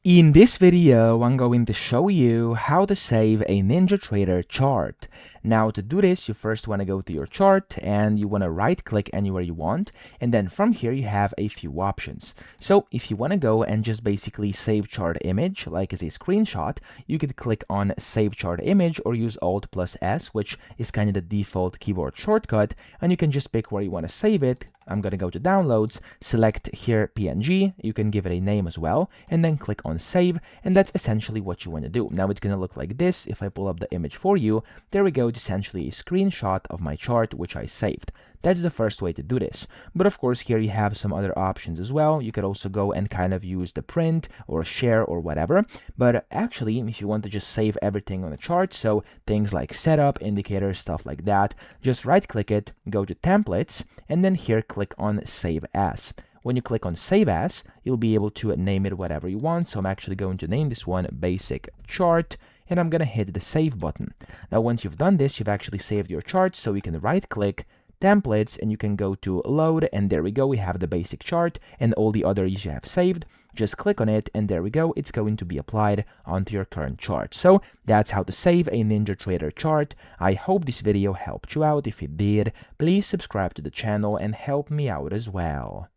In this video, I'm going to show you how to save a NinjaTrader chart. Now to do this, you first want to go to your chart and you want to right click anywhere you want. And then from here, you have a few options. So if you want to go and just basically save chart image, like as a screenshot, you could click on save chart image or use Alt plus S, which is kind of the default keyboard shortcut. And you can just pick where you want to save it. I'm going to go to downloads, select here PNG, you can give it a name as well, and then click on save, and that's essentially what you want to do. Now it's going to look like this. If I pull up the image for you, there we go, it's essentially a screenshot of my chart which I saved. That's the first way to do this. But of course, here you have some other options as well. You could also go and kind of use the print or share or whatever. But actually, if you want to just save everything on the chart, so things like setup, indicators, stuff like that, just right click it, go to templates, and then here click on save as. When you click on save as, you'll be able to name it whatever you want. So I'm actually going to name this one basic chart, and I'm going to hit the save button. Now, once you've done this, you've actually saved your chart, so you can right click, templates, and you can go to load, and there we go, we have the basic chart and all the others you have saved. Just click on it, and there we go, it's going to be applied onto your current chart. So that's how to save a NinjaTrader chart. I hope this video helped you out. If it did, please subscribe to the channel and help me out as well.